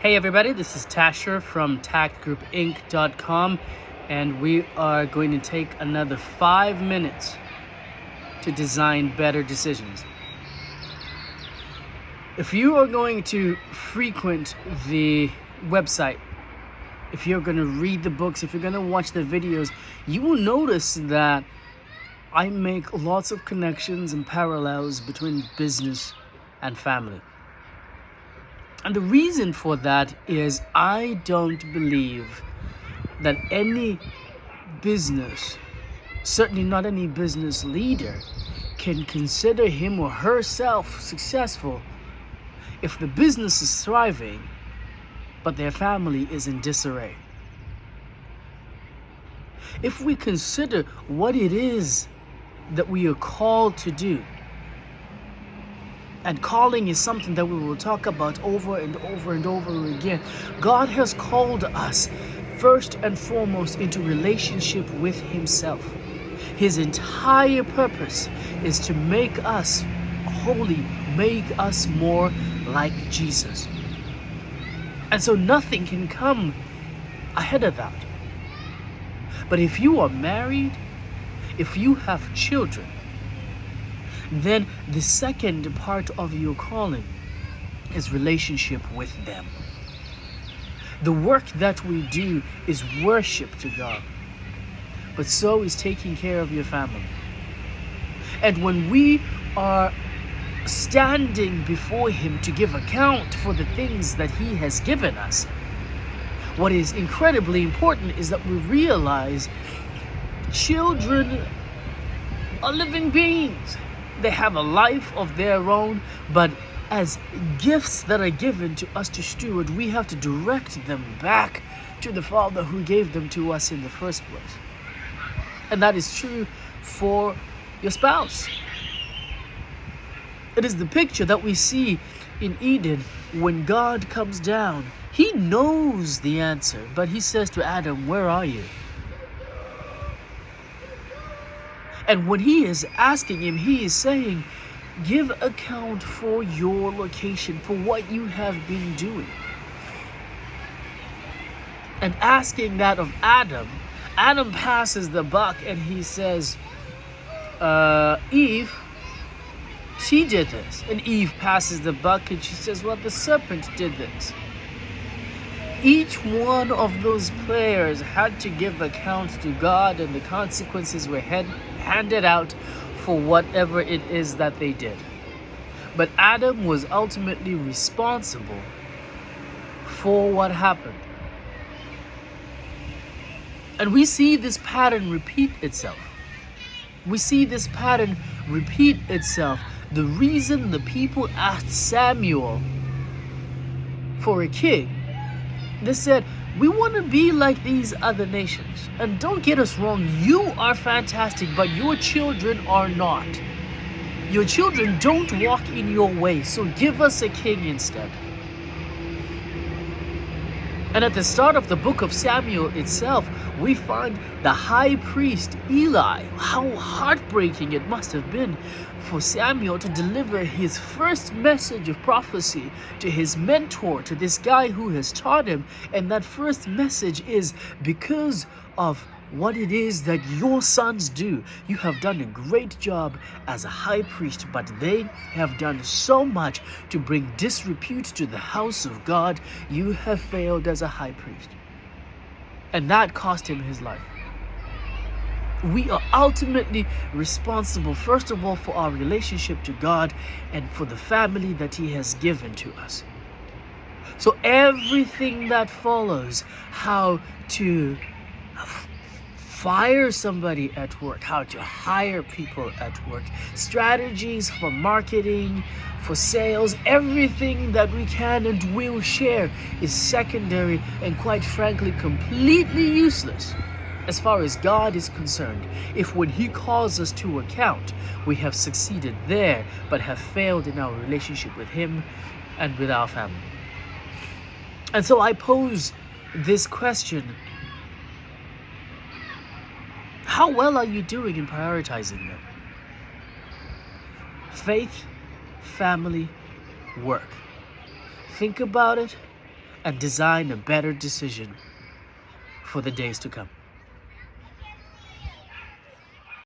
Hey everybody, this is Tasher from tactgroupinc.com, and we are going to take another 5 minutes to design better decisions. If you are going to frequent the website, if you're going to read the books, if you're going to watch the videos, you will notice that I make lots of connections and parallels between business and family. And the reason for that is I don't believe that any business, certainly not any business leader, can consider him or herself successful if the business is thriving, but their family is in disarray. If we consider what it is that we are called to do, and calling is something that we will talk about over and over and over again. God has called us first and foremost into relationship with Himself. His entire purpose is to make us holy, make us more like Jesus. And so nothing can come ahead of that. But if you are married, if you have children, then the second part of your calling is relationship with them. The work that we do is worship to God, but so is taking care of your family. And when we are standing before Him to give account for the things that He has given us, what is incredibly important is that we realize children are living beings. They have a life of their own, but as gifts that are given to us to steward, we have to direct them back to the Father who gave them to us in the first place. And that is true for your spouse. It is the picture that we see in Eden when God comes down. He knows the answer, but He says to Adam, "Where are you?" And when He is asking him, He is saying, give account for your location, for what you have been doing. And asking that of Adam, Adam passes the buck and he says, Eve, she did this. And Eve passes the buck and she says, well, the serpent did this. Each one of those players had to give account to God, and the consequences were handed out for whatever it is that they did. But Adam was ultimately responsible for what happened. And we see this pattern repeat itself. We see this pattern repeat itself. The reason the people asked Samuel for a king, they said, we want to be like these other nations. And don't get us wrong, you are fantastic, but your children are not. Your children don't walk in your way, so give us a king instead. And at the start of the book of Samuel itself, we find the high priest Eli. How heartbreaking it must have been for Samuel to deliver his first message of prophecy to his mentor, to this guy who has taught him. And that first message is, because of what it is that your sons do, you have done a great job as a high priest, but they have done so much to bring disrepute to the house of God. You have failed as a high priest. And that cost him his life. We are ultimately responsible, first of all, for our relationship to God and for the family that He has given to us. So everything that follows, how to fire somebody at work, how to hire people at work, strategies for marketing, for sales, everything that we can and will share is secondary and, quite frankly, completely useless as far as God is concerned, if when He calls us to account, we have succeeded there but have failed in our relationship with Him and with our family. And so I pose this question: how well are you doing in prioritizing them? Faith, family, work. Think about it and design a better decision for the days to come.